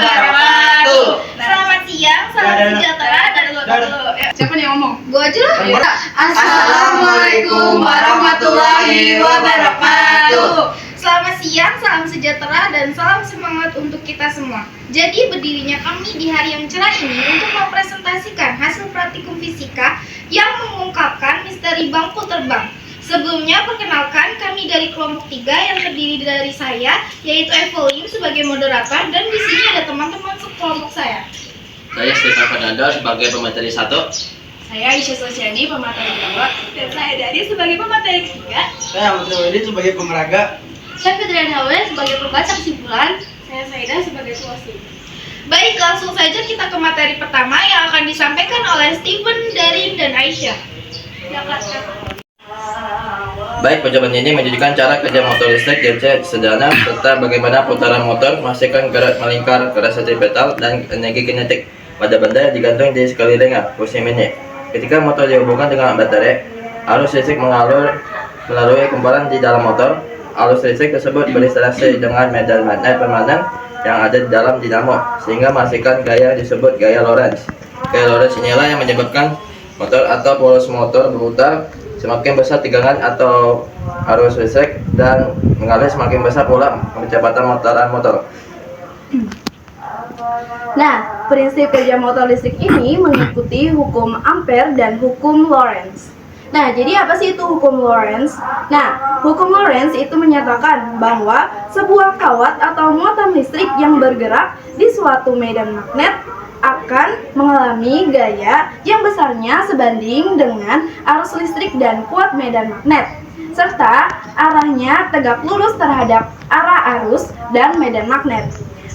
wabarakatuh. Selamat siang, salam sejahtera dan Siapa nih yang ngomong? Gua aja lah. Assalamualaikum warahmatullahi wabarakatuh. Selamat siang, salam sejahtera dan salam semangat untuk kita semua. Jadi berdirinya kami di hari yang cerah ini untuk mempresentasikan hasil praktikum fisika yang mengungkapkan misteri bangku terbang. Sebelumnya perkenalkan kami dari kelompok 3 yang terdiri dari saya, yaitu Evelyn sebagai moderator, dan di sini ada teman-teman sekelompok saya. Saya Stefan Fernando sebagai pemateri 1. Saya Aisyah Sosiani, pemateri 2. Dan saya Dadi sebagai pemateri 3. Saya Ahmad Rawedi sebagai pemeraga. Saya Fitrian Hawen sebagai pembaca kesimpulan. Saya Saida sebagai closing. Baik, langsung saja kita ke materi pertama yang akan disampaikan oleh Steven, Darin, dan Aisyah. Silakan. Baik, percobaan ini menunjukkan cara kerja motor listrik DC sederhana serta bagaimana putaran motor menghasilkan gerak melingkar keras sentripetal dan energi kinetik pada benda yang digantung di sekelilingnya kursi mini. Ketika motor dihubungkan dengan baterai, arus listrik mengalir melalui kumparan di dalam motor. Arus listrik tersebut berinteraksi dengan medan magnet permanen yang ada di dalam dinamo sehingga menghasilkan gaya yang disebut gaya Lorentz. Gaya Lorentz inilah yang menyebabkan motor atau polos motor berputar. Semakin besar tegangan atau arus listrik dan mengalir, semakin besar pula kecepatan putaran motor. Nah, prinsip kerja motor listrik ini mengikuti hukum Ampere dan hukum Lorentz. Nah, jadi apa sih itu hukum Lorentz? Nah, hukum Lorentz itu menyatakan bahwa sebuah kawat atau muatan listrik yang bergerak di suatu medan magnet akan mengalami gaya yang besarnya sebanding dengan arus listrik dan kuat medan magnet, serta arahnya tegak lurus terhadap arah arus dan medan magnet.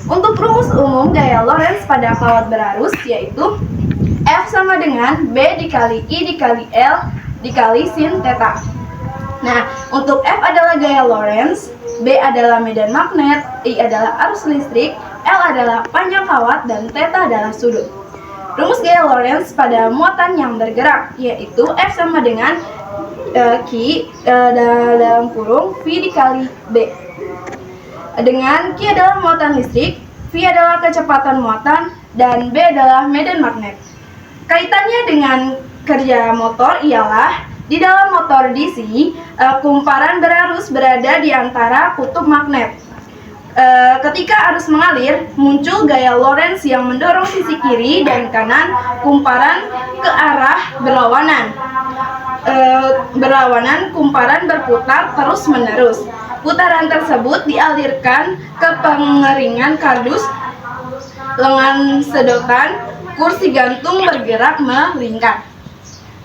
Untuk rumus umum gaya Lorentz pada kawat berarus yaitu F sama dengan B dikali I dikali L dikali sin theta. Nah, untuk F adalah gaya Lorentz, B adalah medan magnet, I adalah arus listrik, L adalah panjang kawat, dan theta adalah sudut. Rumus gaya Lorentz pada muatan yang bergerak yaitu F sama dengan Q dalam kurung V dikali B. Dengan Q adalah muatan listrik, V adalah kecepatan muatan, dan B adalah medan magnet. Kaitannya dengan kerja motor ialah di dalam motor DC, kumparan berarus berada di antara kutub magnet. Ketika arus mengalir, muncul gaya Lorentz yang mendorong sisi kiri dan kanan kumparan ke arah berlawanan. Kumparan berputar terus-menerus. Putaran tersebut dialirkan ke pengeringan kardus, lengan sedotan, kursi gantung bergerak melingkar.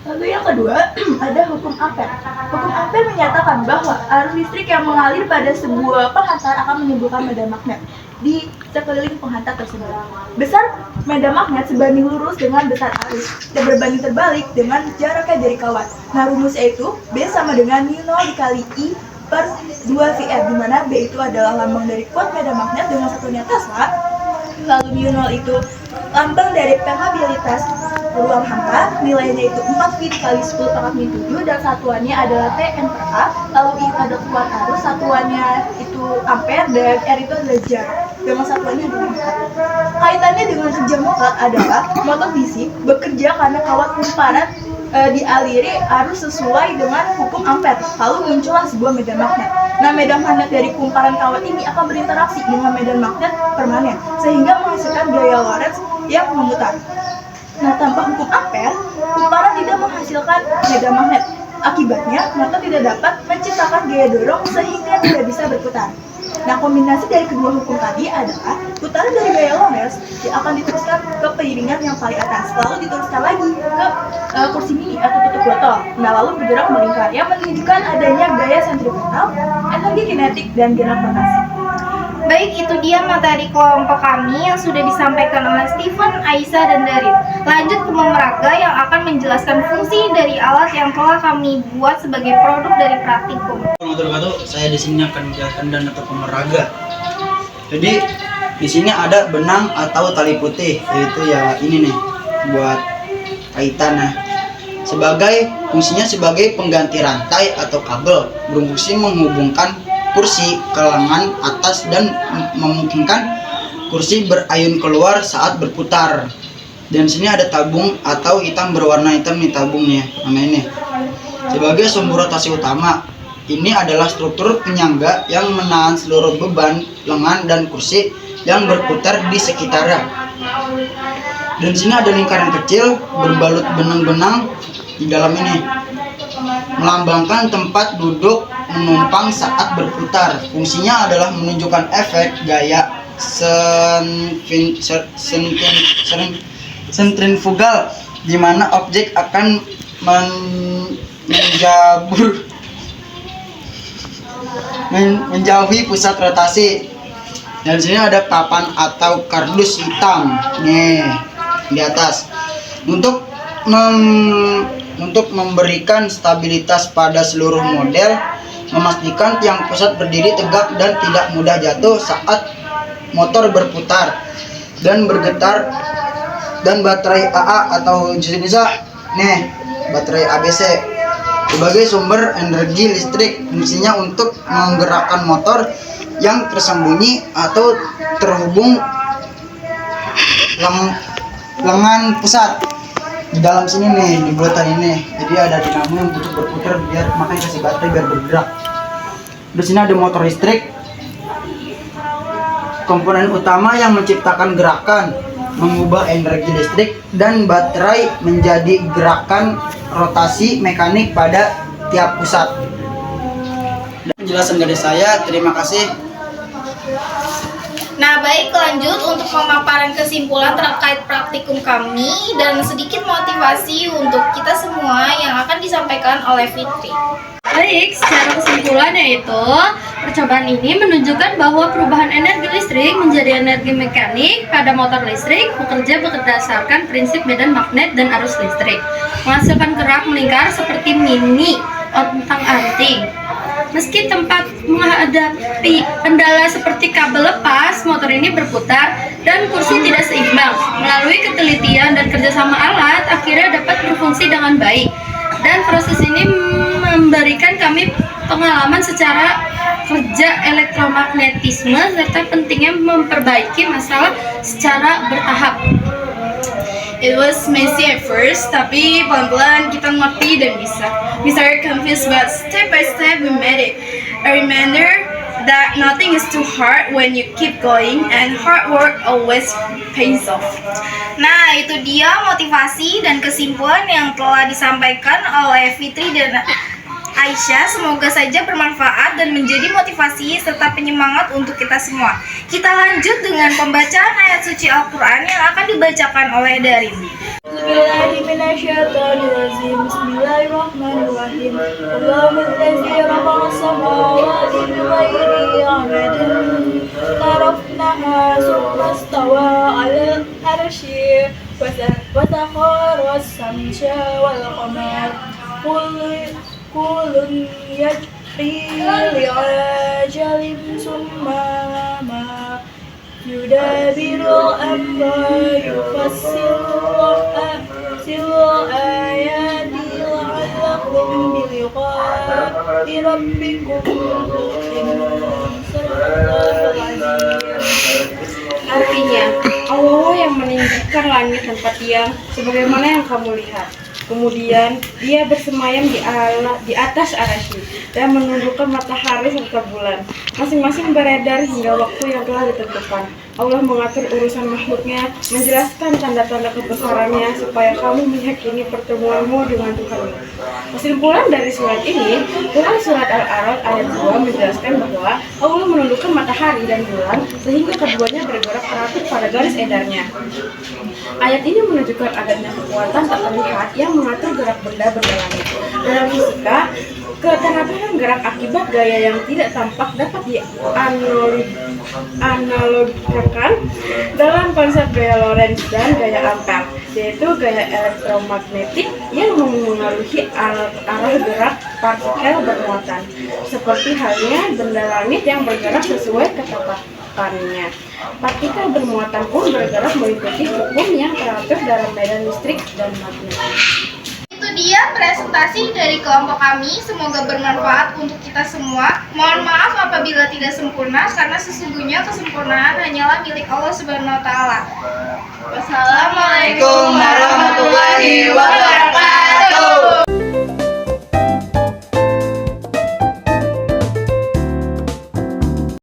Lalu yang kedua, ada hukum Ampere. Hukum Ampere menyatakan bahwa arus listrik yang mengalir pada sebuah penghantar akan menimbulkan medan magnet di sekeliling penghantar tersebut. Besar medan magnet sebanding lurus dengan besar arus dan berbanding terbalik dengan jaraknya dari kawat. Nah, rumusnya itu B sama dengan μ0 dikali I per 2VR, di mana B itu adalah lambang dari kuat medan magnet dengan satunya Tesla. Lalu μ0 itu lambang dari permeabilitas ruang hampa, nilainya itu 4V dikali 10 pangkat min 7 dan satuannya adalah Tn per A. Lalu I itu adalah kuat arus, satuannya itu ampere, dan R itu adalah jar dengan satuannya adalah meter. Kaitannya dengan kerja motor adalah motor DC bekerja karena kawat kumparan dialiri arus sesuai dengan hukum Ampere. Lalu muncullah sebuah medan magnet. Nah, medan magnet dari kumparan kawat ini akan berinteraksi dengan medan magnet permanen sehingga menghasilkan gaya Lorentz yang memutar. Nah, tanpa hukum Ampere, kumparan tidak menghasilkan medan magnet. Akibatnya, motor tidak dapat menciptakan gaya dorong sehingga tidak bisa berputar. Nah, kombinasi dari kedua hukum tadi adalah putaran dari gaya Lorentz yang akan diteruskan ke piringan yang paling atas, lalu diteruskan lagi ke kursi mini atau tutup botol. Nah, lalu bergerak melingkar yang menunjukkan adanya gaya sentripetal, energi kinetik, dan gerak rotasi. Baik, itu dia materi kelompok kami yang sudah disampaikan oleh Steven, Aisyah, dan Darin. Lanjut ke pemeraga yang akan menjelaskan fungsi dari alat yang telah kami buat sebagai produk dari praktikum. Saya di sini akan menjelaskan dan atau pemeraga. Jadi di sini ada benang atau tali putih, yaitu ya ini nih buat kaitan. Nah, fungsinya sebagai pengganti rantai atau kabel, berfungsi menghubungkan kursi ke lengan atas dan memungkinkan kursi berayun keluar saat berputar. Dan sini ada tabung atau hitam berwarna hitam nih tabungnya. Nah ini sebagai sumber rotasi utama. Ini adalah struktur penyangga yang menahan seluruh beban lengan dan kursi yang berputar di sekitarnya. Dan sini ada lingkaran kecil berbalut benang-benang di dalam ini, melambangkan tempat duduk menumpang saat berputar. Fungsinya adalah menunjukkan efek gaya sentrifugal, di mana objek akan menjauhi pusat rotasi. Dan sini ada papan atau kardus hitam nih di atas untuk memberikan stabilitas pada seluruh model, memastikan tiang pusat berdiri tegak dan tidak mudah jatuh saat motor berputar dan bergetar. Dan baterai AA atau jenis nih baterai ABC sebagai sumber energi listrik. Fungsinya untuk menggerakkan motor yang tersembunyi atau terhubung lengan pusat di dalam sini nih, di bulatan ini. Jadi ada dinamo yang berputar biar makanya kasih baterai biar bergerak. Di sini ada motor listrik, komponen utama yang menciptakan gerakan, mengubah energi listrik dan baterai menjadi gerakan rotasi mekanik pada tiap pusat. Dan penjelasan dari saya, terima kasih. Nah, baik, lanjut untuk pemaparan kesimpulan terkait praktikum kami dan sedikit motivasi untuk kita semua yang akan disampaikan oleh Fitri. Baik, secara kesimpulan yaitu percobaan ini menunjukkan bahwa perubahan energi listrik menjadi energi mekanik pada motor listrik bekerja berdasarkan prinsip medan magnet dan arus listrik, menghasilkan gerak melingkar seperti mini ontang-anting. Meski tempat menghadapi kendala seperti kabel lepas, motor ini berputar dan kursi tidak seimbang. Melalui ketelitian dan kerjasama alat, akhirnya dapat berfungsi dengan baik. Dan proses ini memberikan kami pengalaman secara kerja elektromagnetisme serta pentingnya memperbaiki masalah secara bertahap. It was messy at first, tapi pelan-pelan kita ngerti dan bisa. We started confused, but step by step we made it. A reminder that nothing is too hard when you keep going, and hard work always pays off. Nah, itu dia motivasi dan kesimpulan yang telah disampaikan oleh Fitri dan Aisyah. Semoga saja bermanfaat dan menjadi motivasi serta penyemangat untuk kita semua. Kita lanjut dengan pembacaan ayat suci Al-Quran yang akan dibacakan oleh Darin. Bismillahirrahmanirrahim. Bismillahirrahmanirrahim. Allahummallazi rafa'a samawati bighairi 'amadin tarafnaha summa istawa 'alal 'arsy wa sakhkhara as-samsa wal qamar kullun yajri li'ajalin summa ma yudabiru amra yufassilu ayati la'allakum biliqa'i rabbikum tuqinun. Sallallahu alaihi. Artinya, Allah yang meninggikan langit tempat tiang sebagaimana yang kamu lihat. Kemudian dia bersemayam di atas arasy dan menundukkan matahari serta bulan. Masing-masing beredar hingga waktu yang telah ditentukan. Allah mengatur urusan makhluknya, menjelaskan tanda-tanda kebesarannya supaya kamu meyakini pertemuanmu dengan Tuhanmu. Kesimpulan dari surat ini, Quran surat Al-A'raf ayat 2 menjelaskan bahwa Allah menundukkan matahari dan bulan sehingga keduanya bergerak teratur pada garis edarnya. Ayat ini menunjukkan adanya kekuatan tak terlihat yang mengatur gerak benda-benda langit. Dalam fisika, keteraturan gerak akibat gaya yang tidak tampak dapat dianalogikan dalam konsep gaya Lorentz dan gaya Ampere, yaitu gaya elektromagnetik yang memengaruhi arah gerak partikel bermuatan, seperti halnya benda langit yang bergerak sesuai ketetapannya. Partikel bermuatan pun bergerak mengikuti hukum yang teratur dalam medan listrik dan magnet. Itu dia presentasi dari kelompok kami. Semoga bermanfaat untuk kita semua. Mohon maaf apabila tidak sempurna, karena sesungguhnya kesempurnaan hanyalah milik Allah Subhanahu wa Ta'ala. Wassalamualaikum warahmatullahi wabarakatuh.